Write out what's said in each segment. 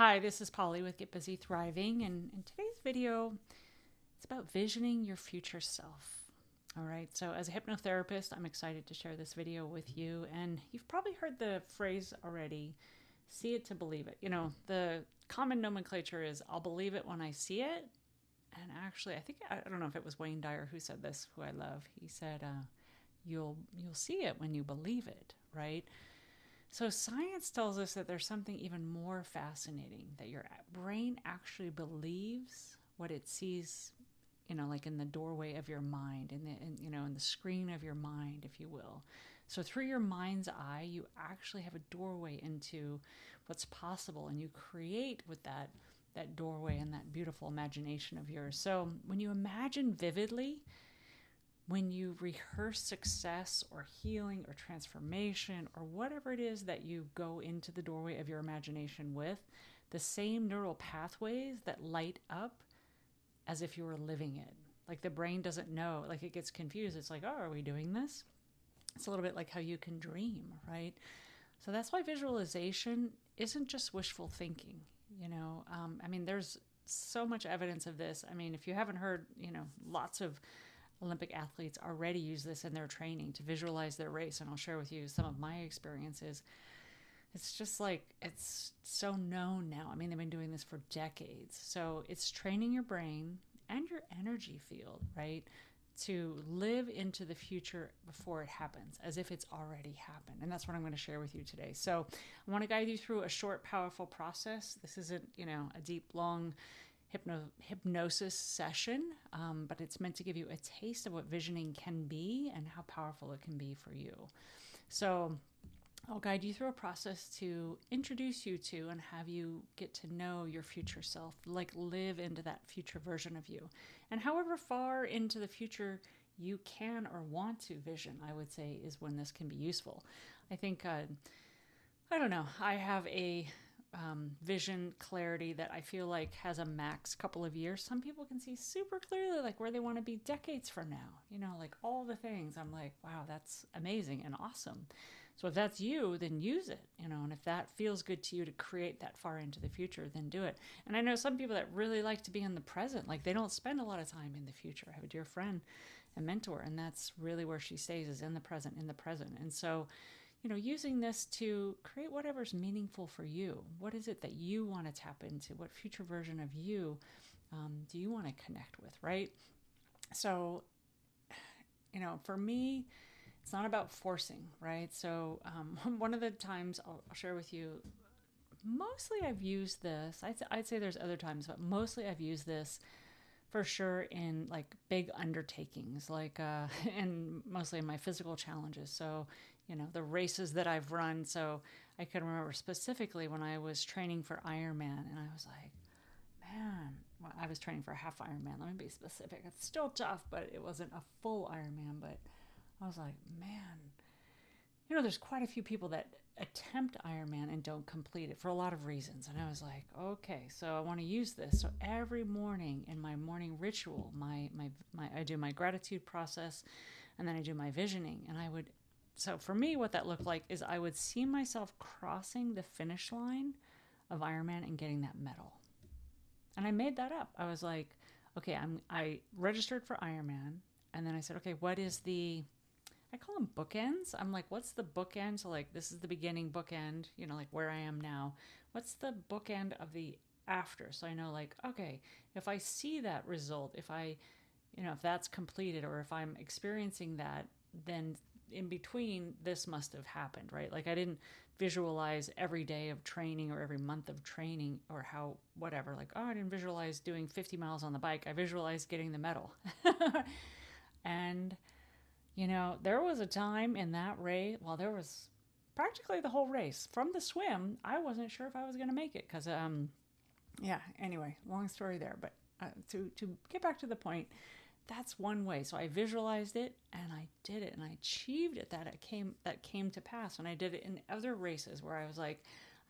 Hi, this is Polly with Get Busy Thriving, and in today's video, it's about visioning your future self. All right, so as a hypnotherapist, I'm excited to share this video with you, and you've probably heard the phrase already, see it to believe it. The common nomenclature is I'll believe it when I see it, and actually, I don't know if it was Wayne Dyer who said this, who I love. He said, you'll see it when you believe it, right? So science tells us that there's something even more fascinating, that your brain actually believes what it sees, like in the doorway of your mind, in the screen of your mind, if you will. So through your mind's eye, you actually have a doorway into what's possible, and you create with that doorway and that beautiful imagination of yours. So when you imagine vividly, when you rehearse success or healing or transformation or whatever it is that you go into the doorway of your imagination with, the same neural pathways that light up as if you were living it. Like the brain doesn't know, like it gets confused. It's like, oh, are we doing this? It's a little bit like how you can dream, right? So that's why visualization isn't just wishful thinking. There's so much evidence of this. If you haven't heard, lots of Olympic athletes already use this in their training to visualize their race. And I'll share with you some of my experiences. It's just like, it's so known now. They've been doing this for decades. So it's training your brain and your energy field, right? To live into the future before it happens, as if it's already happened. And that's what I'm going to share with you today. So I want to guide you through a short, powerful process. This isn't, a deep, long hypnosis session, but it's meant to give you a taste of what visioning can be and how powerful it can be for you. So I'll guide you through a process to introduce you to and have you get to know your future self, like live into that future version of you. And however far into the future you can or want to vision, I would say, is when this can be useful. I think, I don't know, I have a vision clarity that I feel like has a max couple of years. Some people can see super clearly like where they want to be decades from now, like all the things. I'm like, wow, that's amazing and awesome. So if that's you, then use it, and if that feels good to you to create that far into the future, then do it. And I know some people that really like to be in the present, like they don't spend a lot of time in the future. I have a dear friend and mentor, and that's really where she stays, is in the present, in the present. And so using this to create whatever's meaningful for you. What is it that you want to tap into? What future version of you do you want to connect with, right? So, for me, it's not about forcing, right? So one of the times I'll share with you, mostly I've used this. I'd say there's other times, but mostly I've used this for sure in like big undertakings, like and mostly in my physical challenges. So the races that I've run. So I can remember specifically when I was training for Ironman, and I was like, man, well, I was training for a half Ironman. Let me be specific. It's still tough, but it wasn't a full Ironman. But I was like, man, there's quite a few people that attempt Ironman and don't complete it for a lot of reasons. And I was like, okay, so I want to use this. So every morning in my morning ritual, I do my gratitude process, and then I do my visioning. So for me, what that looked like is I would see myself crossing the finish line of Ironman and getting that medal. And I made that up. I was like, okay, I registered for Ironman, and then I said, okay, what is I call them bookends. I'm like, what's the bookend? So like, this is the beginning bookend, like where I am now. What's the bookend of the after? So I know like, okay, if I see that result, if that's completed, or if I'm experiencing that, then in between this must have happened, right? Like I didn't visualize every day of training or every month of training or how, whatever, like, oh, I didn't visualize doing 50 miles on the bike. I visualized getting the medal. And there was a time in that race, well, there was practically the whole race. From the swim, I wasn't sure if I was going to make it because, anyway, long story there. But to get back to the point, that's one way. So I visualized it and I did it and I achieved it, that came to pass. And I did it in other races where I was like,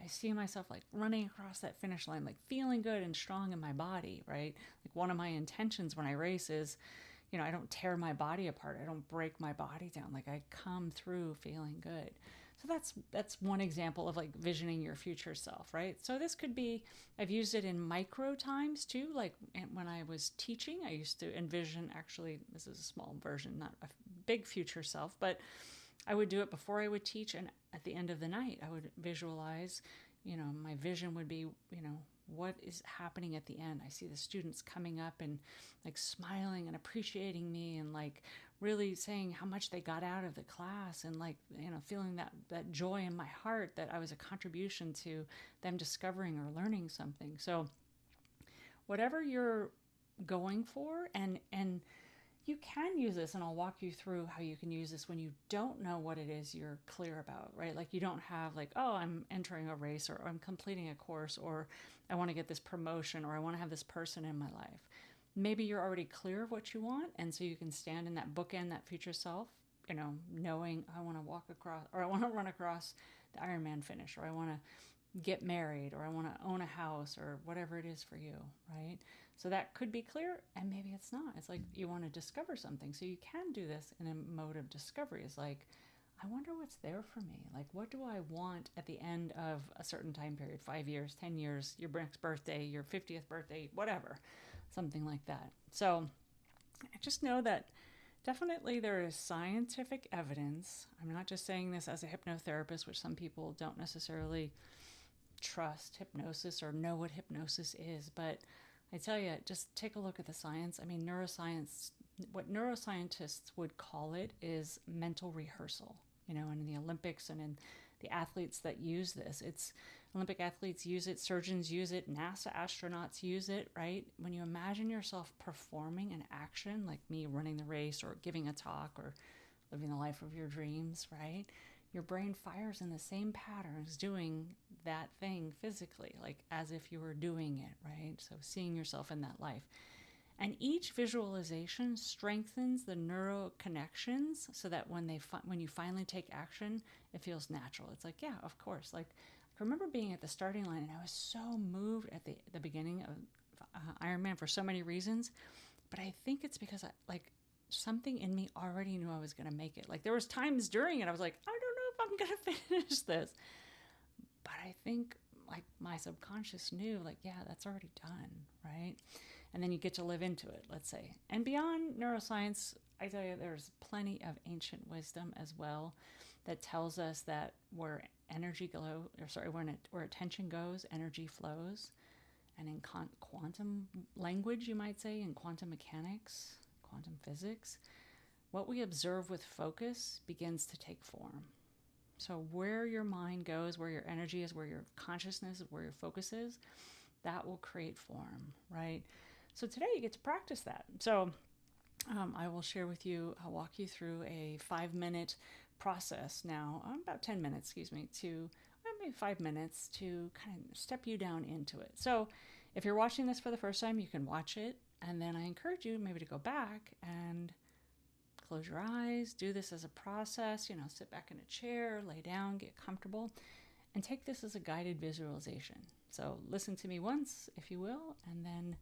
I see myself like running across that finish line, like feeling good and strong in my body, right? Like one of my intentions when I race is, I don't tear my body apart. I don't break my body down. Like I come through feeling good. So that's one example of like visioning your future self, right? So this could be, I've used it in micro times too. Like when I was teaching, I used to envision, actually, this is a small version, not a big future self, but I would do it before I would teach. And at the end of the night, I would visualize, my vision would be, what is happening at the end. I see the students coming up and like smiling and appreciating me and like really saying how much they got out of the class and like, feeling that joy in my heart that I was a contribution to them discovering or learning something. So whatever you're going for, and you can use this, and I'll walk you through how you can use this when you don't know what it is you're clear about, right? Like you don't have like, oh, I'm entering a race, or I'm completing a course, or I want to get this promotion, or I want to have this person in my life. Maybe you're already clear of what you want, and so you can stand in that bookend, that future self, knowing I want to walk across, or I want to run across the Ironman finish, or I want to get married, or I want to own a house, or whatever it is for you, right? So that could be clear, and maybe it's not. It's like you want to discover something. So you can do this in a mode of discovery. It's like, I wonder what's there for me. Like, what do I want at the end of a certain time period, 5 years, 10 years, your next birthday, your 50th birthday, whatever, something like that. So I just know that definitely there is scientific evidence. I'm not just saying this as a hypnotherapist, which some people don't necessarily trust hypnosis or know what hypnosis is, but I tell you, just take a look at the science. I mean, neuroscience, what neuroscientists would call it is mental rehearsal, and in the Olympics and in the athletes that use this, it's Olympic athletes use it, surgeons use it, NASA astronauts use it, right? When you imagine yourself performing an action, like me running the race or giving a talk or living the life of your dreams, right? Your brain fires in the same patterns doing that thing physically, like as if you were doing it, right? So seeing yourself in that life. And each visualization strengthens the neural connections so that when you finally take action, it feels natural. It's like, yeah, of course. Like I remember being at the starting line and I was so moved at the beginning of Ironman for so many reasons, but I think it's because something in me already knew I was going to make it. Like there was times during it I was like, I don't know if I'm going to finish this. But I think like my subconscious knew like, yeah, that's already done, right? And then you get to live into it, let's say. And beyond neuroscience, I tell you, there's plenty of ancient wisdom as well that tells us that where attention goes, energy flows. And in quantum language, you might say, in quantum mechanics, quantum physics, what we observe with focus begins to take form. So where your mind goes, where your energy is, where your consciousness is, where your focus is, that will create form, right? So today you get to practice that. So I will share with you, I'll walk you through a 5-minute process now, about 10 minutes, to maybe 5 minutes to kind of step you down into it. So if you're watching this for the first time, you can watch it. And then I encourage you maybe to go back and close your eyes, do this as a process, sit back in a chair, lay down, get comfortable, and take this as a guided visualization. So listen to me once, if you will, and then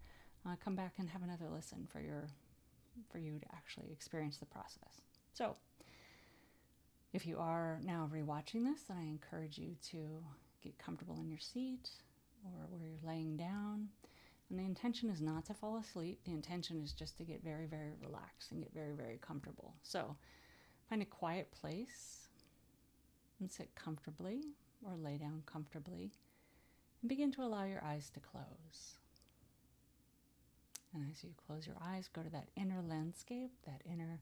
come back and have another listen for you to actually experience the process. So if you are now rewatching this, then I encourage you to get comfortable in your seat or where you're laying down. And the intention is not to fall asleep. The intention is just to get very, very relaxed and get very, very comfortable. So find a quiet place and sit comfortably or lay down comfortably and begin to allow your eyes to close. And as you close your eyes, go to that inner landscape, that inner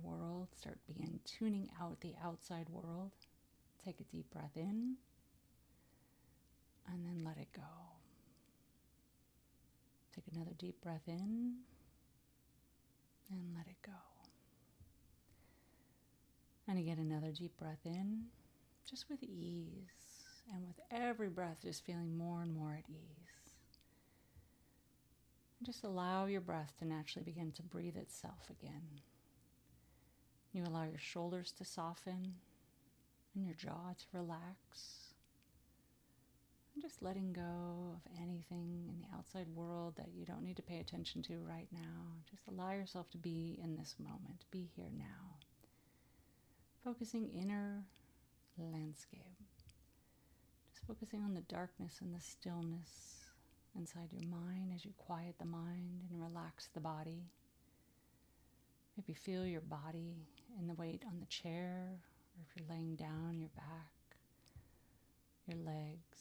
world. Begin tuning out the outside world. Take a deep breath in and then let it go. Take another deep breath in and let it go. And again, another deep breath in, just with ease. And with every breath, just feeling more and more at ease. And just allow your breath to naturally begin to breathe itself again. You allow your shoulders to soften and your jaw to relax. Just letting go of anything in the outside world that you don't need to pay attention to right now. Just allow yourself to be in this moment, be here now. Focusing inner landscape. Just focusing on the darkness and the stillness inside your mind as you quiet the mind and relax the body. Maybe feel your body in the weight on the chair, or if you're laying down, your back, your legs.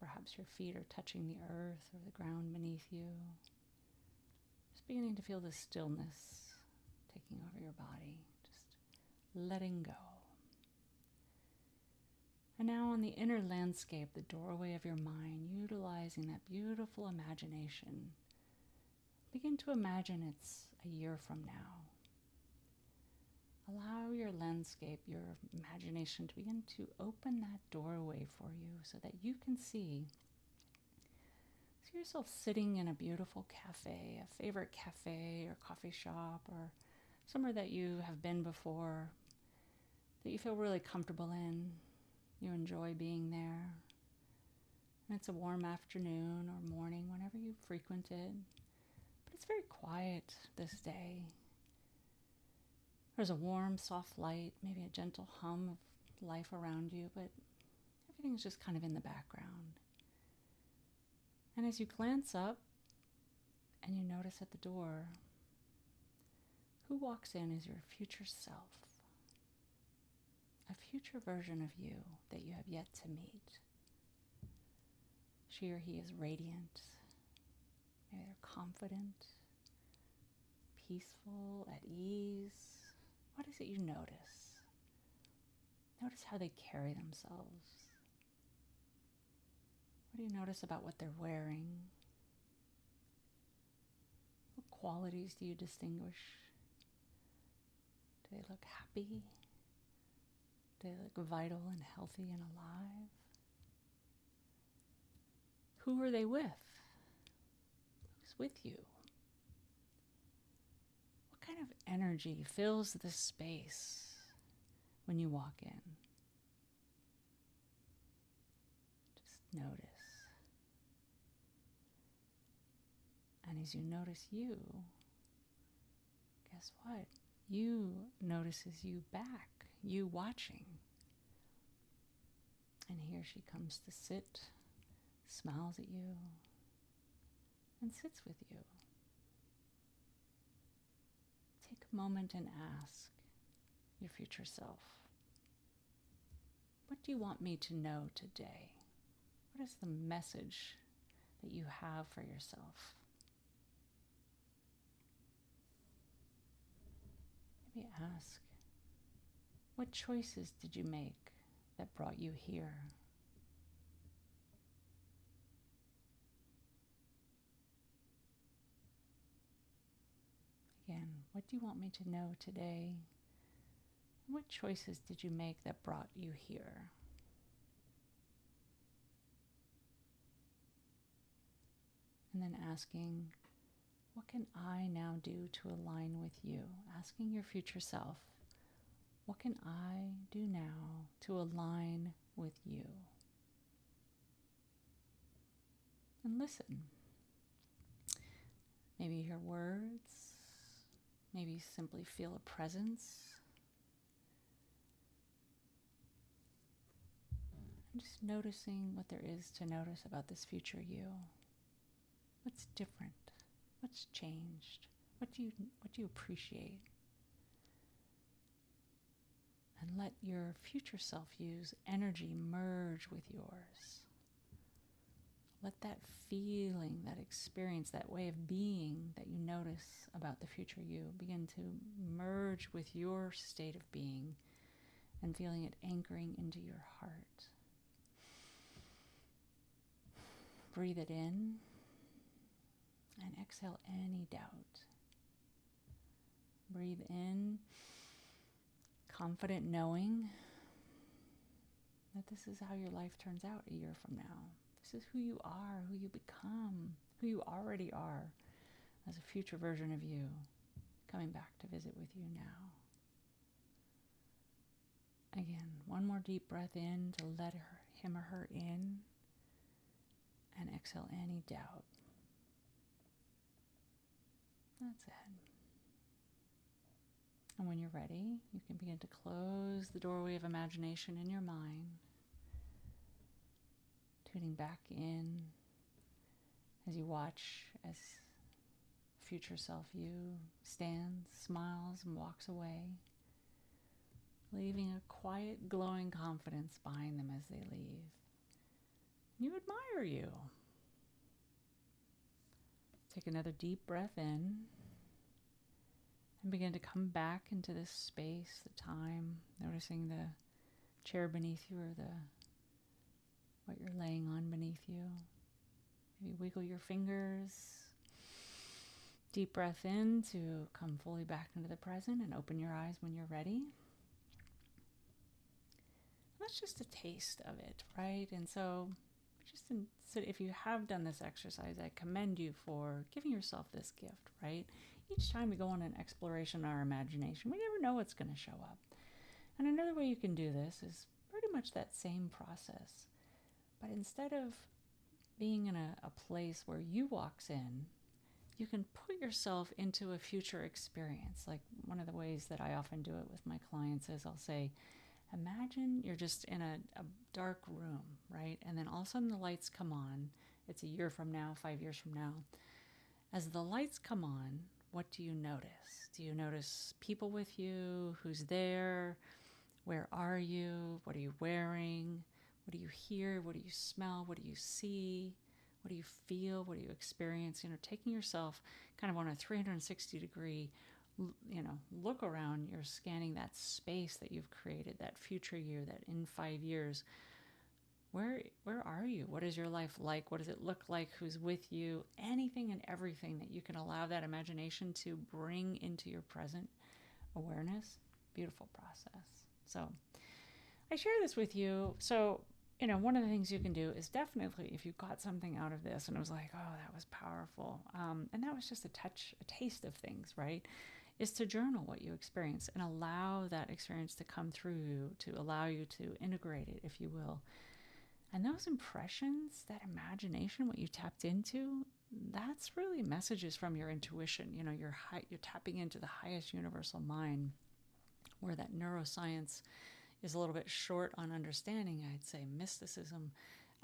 Perhaps your feet are touching the earth or the ground beneath you. Just beginning to feel the stillness taking over your body, just letting go. And now on the inner landscape, the doorway of your mind, utilizing that beautiful imagination, begin to imagine it's a year from now. Allow your landscape, your imagination to begin to open that doorway for you so that you can see yourself sitting in a beautiful cafe, a favorite cafe or coffee shop, or somewhere that you have been before, that you feel really comfortable in. You enjoy being there. And it's a warm afternoon or morning, whenever you frequent it. But it's very quiet this day. There's a warm, soft light, maybe a gentle hum of life around you, but everything's just kind of in the background. And as you glance up and you notice at the door, who walks in is your future self, a future version of you that you have yet to meet. She or he is radiant, maybe they're confident, peaceful, at ease. What is it you notice? Notice how they carry themselves. What do you notice about what they're wearing? What qualities do you distinguish? Do they look happy? Do they look vital and healthy and alive? Who are they with? Who's with you? What kind of energy fills the space when you walk in? Just notice. And as you notice you, guess what? You notices you back, you watching. And here she comes to sit, smiles at you, and sits with you. Take a moment and ask your future self, what do you want me to know today? What is the message that you have for yourself? Maybe ask, what choices did you make that brought you here? Again, what do you want me to know today? And what choices did you make that brought you here? And then asking, what can I now do to align with you? Asking your future self, what can I do now to align with you? And listen. Maybe you hear words. Maybe you simply feel a presence. And just noticing what there is to notice about this future you. What's different? What's changed? What do you appreciate? And let your future self use energy merge with yours. Let that feeling, that experience, that way of being that you notice about the future you begin to merge with your state of being and feeling it anchoring into your heart. Breathe it in. And exhale any doubt. Breathe in, confident knowing that this is how your life turns out a year from now. This is who you are, who you become, who you already are as a future version of you coming back to visit with you now. Again, one more deep breath in to let him or her in, and exhale any doubt. That's it. And when you're ready, you can begin to close the doorway of imagination in your mind, tuning back in as you watch as future self you stands, smiles, and walks away, leaving a quiet, glowing confidence behind them as they leave. You admire you. Take another deep breath in and begin to come back into this space, the time, noticing the chair beneath you or what you're laying on beneath you. Maybe wiggle your fingers. Deep breath in to come fully back into the present and open your eyes when you're ready. That's just a taste of it, right? And so if you have done this exercise, I commend you for giving yourself this gift, right? Each time we go on an exploration in our imagination, we never know what's going to show up. And another way you can do this is pretty much that same process. But instead of being in a place where you walks in, you can put yourself into a future experience. Like one of the ways that I often do it with my clients is I'll say, imagine you're just in a dark room, right? And then all of a sudden the lights come on. It's a year from now, 5 years from now. As the lights come on, what do you notice? Do you notice people with you? Who's there? Where are you? What are you wearing? What do you hear? What do you smell? What do you see? What do you feel? What do you experience? Taking yourself kind of on a 360-degree, look around. You're scanning that space that you've created, that future you, that in 5 years, where are you? What is your life like? What does it look like? Who's with you? Anything and everything that you can allow that imagination to bring into your present awareness. Beautiful process. So I share this with you. So, one of the things you can do is definitely, if you got something out of this and it was like, oh, that was powerful. And that was just a taste of things, right? Is to journal what you experience and allow that experience to come through you, to allow you to integrate it, if you will. And those impressions, that imagination, what you tapped into, that's really messages from your intuition. You're tapping into the highest universal mind, where that neuroscience is a little bit short on understanding. I'd say mysticism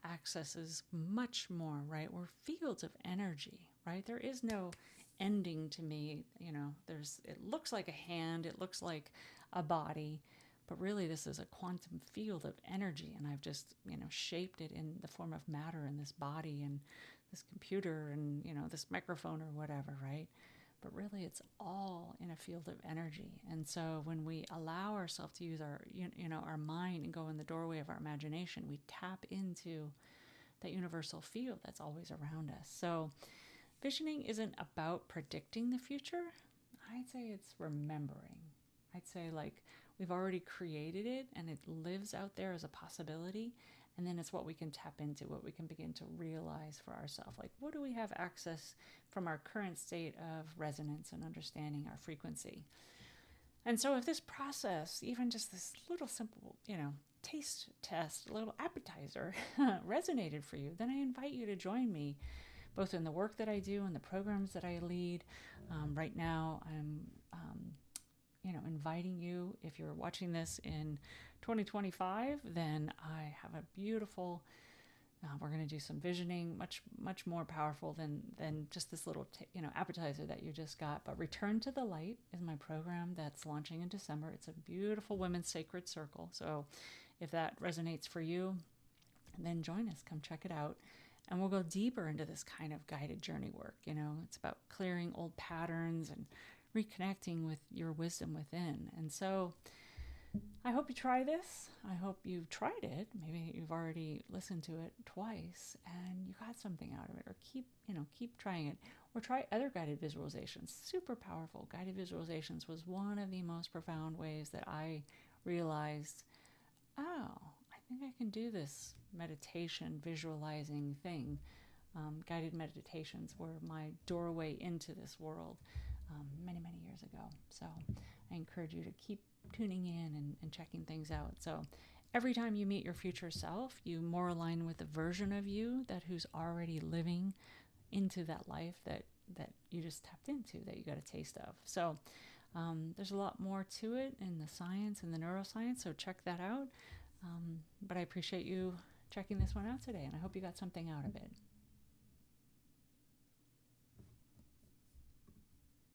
accesses much more, right? We're fields of energy, right? There is no ending to me. It looks like a hand, it looks like a body, but really this is a quantum field of energy, and I've just, shaped it in the form of matter in this body and this computer and, this microphone or whatever, right? But really it's all in a field of energy. And so when we allow ourselves to use our mind and go in the doorway of our imagination, we tap into that universal field that's always around us. So visioning isn't about predicting the future. I'd say it's remembering. I'd say we've already created it and it lives out there as a possibility. And then it's what we can tap into, what we can begin to realize for ourselves. Like, what do we have access from our current state of resonance and understanding our frequency? And so if this process, even just this little simple, taste test, a little appetizer resonated for you, then I invite you to join me both in the work that I do and the programs that I lead. Right now, I'm inviting you, if you're watching this in 2025, then I have a beautiful, we're going to do some visioning, much more powerful than just this little, appetizer that you just got. But Return to the Light is my program that's launching in December. It's a beautiful women's sacred circle. So if that resonates for you, then join us, come check it out. And we'll go deeper into this kind of guided journey work. It's about clearing old patterns and reconnecting with your wisdom within. And so I hope you try this. I hope you've tried it. Maybe you've already listened to it twice and you got something out of it, or keep trying it, or try other guided visualizations. Super powerful. Guided visualizations was one of the most profound ways that I realized, oh, I think I can do this meditation visualizing thing. Guided meditations were my doorway into this world many years ago. So I encourage you to keep tuning in and checking things out. So every time you meet your future self, you more align with the version of you who's already living into that life that you just tapped into, that you got a taste of. So There's a lot more to it in the science and the neuroscience, so check that out. But I appreciate you checking this one out today, and I hope you got something out of it.